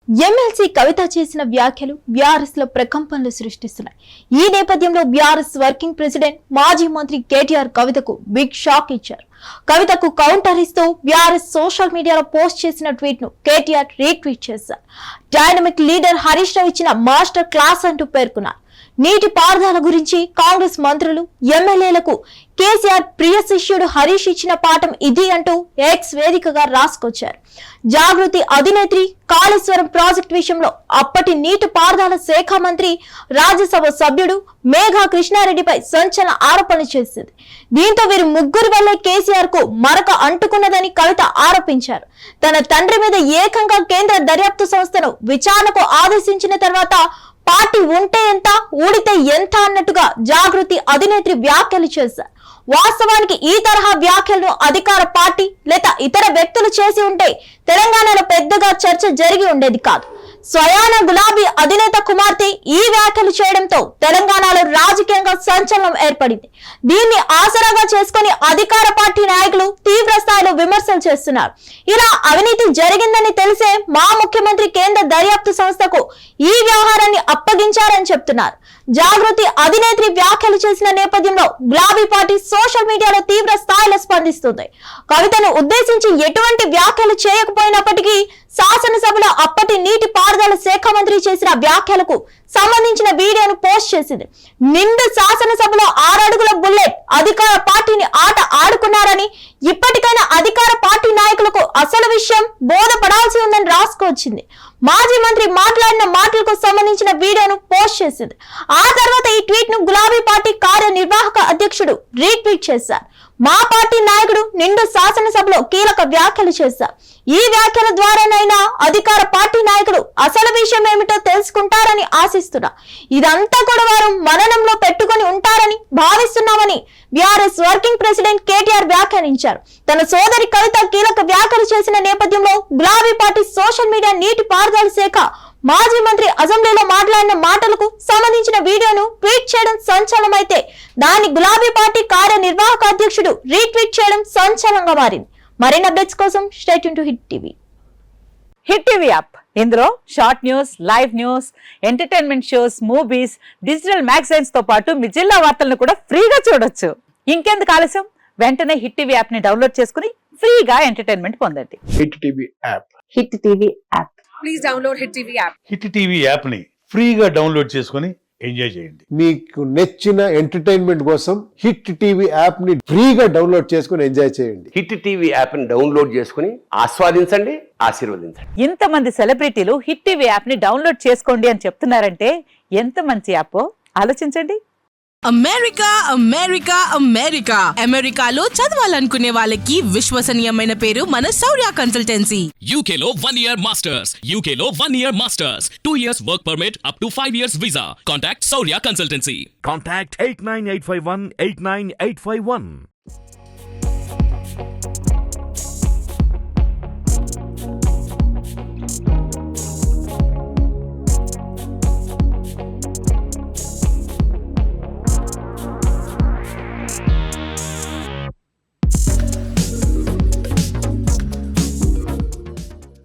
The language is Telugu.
ఎమ్మెల్సీ కవిత చేసిన వ్యాఖ్యలు బీఆర్ఎస్ లో ప్రకంపనలు సృష్టిస్తున్నాయి. ఈ నేపథ్యంలో బీఆర్ఎస్ వర్కింగ్ ప్రెసిడెంట్ మాజీ మంత్రి కేటీఆర్ కవితకు బిగ్ షాక్ ఇచ్చారు. కవితకు కౌంటర్ ఇస్తూ బీఆర్ఎస్ సోషల్ మీడియాలో పోస్ట్ చేసిన ట్వీట్ ను కేటీఆర్ రీట్వీట్ చేశారు. డైనమిక్ లీడర్ హరీష్ రావు ఇచ్చిన మాస్టర్ క్లాస్ అంటూ పేర్కొన్నారు. నీటి పారుదల గురించి కాంగ్రెస్ మంత్రులు ఎమ్మెల్యేలకు కేసీఆర్ ప్రియ శిష్యుడు హరీష్ ఇచ్చిన పాఠం ఇది అంటూ ఎక్స్ వేదికగా రాసుకొచ్చారు. జాగృతి అధినేత్రి కాళేశ్వరం ప్రాజెక్టు విషయంలో అప్పటి నీటి పారుదల శాఖ మంత్రి రాజ్యసభ సభ్యుడు మేఘా కృష్ణారెడ్డిపై సంచలన ఆరోపణలు చేసింది. దీంతో వీరు ముగ్గురు వల్లే కేసీఆర్ కు మరక అంటుకున్నదని కవిత ఆరోపించారు. తన తండ్రి మీద ఏకంగా కేంద్ర దర్యాప్తు సంస్థను విచారణకు ఆదేశించిన తర్వాత పార్టీ ఉంటే ఎంత ఊడితే ఎంత అన్నట్టుగా జాగృతి అధినేత్రి వ్యాఖ్యలు చేశారు. వాస్తవానికి ఈ తరహా వ్యాఖ్యలను అధికార పార్టీ లేదా ఇతర వ్యక్తులు చేసి ఉంటే తెలంగాణలో పెద్దగా చర్చ జరిగి ఉండేది కాదు. స్వయాన గులాబీ అధినేత కుమార్తె ఈ వ్యాఖ్యలు చేయడంతో తెలంగాణలో రాజకీయంగా సంచలనం ఏర్పడింది. దీన్ని ఆసరాగా చేసుకుని అధికార పార్టీ నాయకులు తీవ్ర స్థాయిలో విమర్శలు చేస్తున్నారు. ఇలా అవినీతి జరిగిందని తెలిసే మా ముఖ్యమంత్రి కేంద్ర దర్యాప్తు సంస్థకు ఈ వ్యవహారాన్ని అప్పగించారని చెప్తున్నారు. జాగృతి అధినేత్రి వ్యాఖ్యలు చేసిన నేపథ్యంలో గులాబీ పార్టీ సోషల్ మీడియాలో తీవ్ర స్థాయిలో స్పందిస్తుంది. కవితను ఉద్దేశించి ఎటువంటి వ్యాఖ్యలు చేయకపోయినప్పటికీ శాసనసభలో అప్పటి నీటి పారుదల శాఖ మంత్రి చేసిన వ్యాఖ్యలకు సంబంధించిన వీడియోను పోస్ట్ చేసింది. నిండు శాసనసభలో 6 అడుగుల బుల్లెట్ అధికార పార్టీని ఆట ఆడుకున్నారని, ఇప్పటికైనా అధికార పార్టీ నాయకులకు అసలు విషయం బోధపడాల్సి ఉందని రాసుకొచ్చింది. మాజీ మంత్రి మాట్లాడిన మాటలకు సంబంధించిన వీడియోను పోస్ట్ చేసింది. ఆ తర్వాత ఈ ట్వీట్ ను గులాబీ పార్టీ కార్యనిర్వాహక అధ్యక్షుడు రీట్వీట్ చేశారు. మా పార్టీ నాయకుడు నిండు శాసనసభలో కీలక వ్యాఖ్యలు చేశారు. ఈ వ్యాఖ్యల ద్వారానైనా అధికార పార్టీ నాయకుడు అసలు విషయం ఏమిటో తెలుసుకుంటారని ఆశిస్తున్నా. ఇదంతా కూడా వారు మననంలో పెట్టుకుని ఉంటారని భావిస్తున్నామని బీఆర్ఎస్ వర్కింగ్ ప్రెసిడెంట్ కేటీఆర్ వ్యాఖ్యానించారు. తన సోదరి కవిత కీలక వ్యాఖ్యలు చేసిన నేపథ్యంలో గులాబీ పార్టీ సోషల్ మీడియా నీటి పారుదల శాఖ మాజీ మంత్రి అసెంబ్లీలో మాట్లాడిన మాటలకు సంబంధించిన వీడియోను ట్వీట్ చేయడం సంచలనమైతే దాన్ని గులాబీ పార్టీ కార్యనిర్వాహక అధ్యక్షుడు రీట్వీట్ చేయడం సంచలనంగా మారింది. మరిన్ని అప్డేట్స్ కోసం stay tune to hit TV. Hit TV app, ఇందులో short news, live news, entertainment shows, movies, digital magazines తో పాటు మీ జిల్లా వార్తలను కూడా ఫ్రీగా చూడొచ్చు. ఇంకెందుకు ఆలస్యం, వెంటనే హిట్ టీవీ యాప్ ని డౌన్లోడ్ చేసుకుని ఫ్రీగా ఎంటర్టైన్మెంట్ పొందండి. Hit TV app. Hit TV app. Please download hit TV app. Hit TV app ని ఫ్రీగా డౌన్లోడ్ చేసుకుని ఎంజాయ్ చేయండి. మీకు నచ్చిన ఎంటర్టైన్మెంట్ కోసం హిట్ టీవీ యాప్ ని ఫ్రీగా డౌన్లోడ్ చేసుకుని ఎంజాయ్ చేయండి. హిట్ టీవీ యాప్ ని డౌన్లోడ్ చేసుకుని ఆస్వాదించండి, ఆశీర్వదించండి. ఇంతమంది సెలబ్రిటీలు హిట్ టీవీ యాప్ ని డౌన్లోడ్ చేసుకోండి అని చెప్తున్నారంటే ఎంత మంచి యాప్ ఆలోచించండి. అమెరికా అమెరికా అమెరికా అమెరికాలో చదవాలనుకునే వాళ్ళకి విశ్వసనీయమైన పేరు మన శౌర్య కన్సల్టెన్సీ. UK లో 1 year masters, UK లో 1 year masters, 2 years work permit up to 5 years visa. Contact Saurya Consultancy. Contact 89851 89851.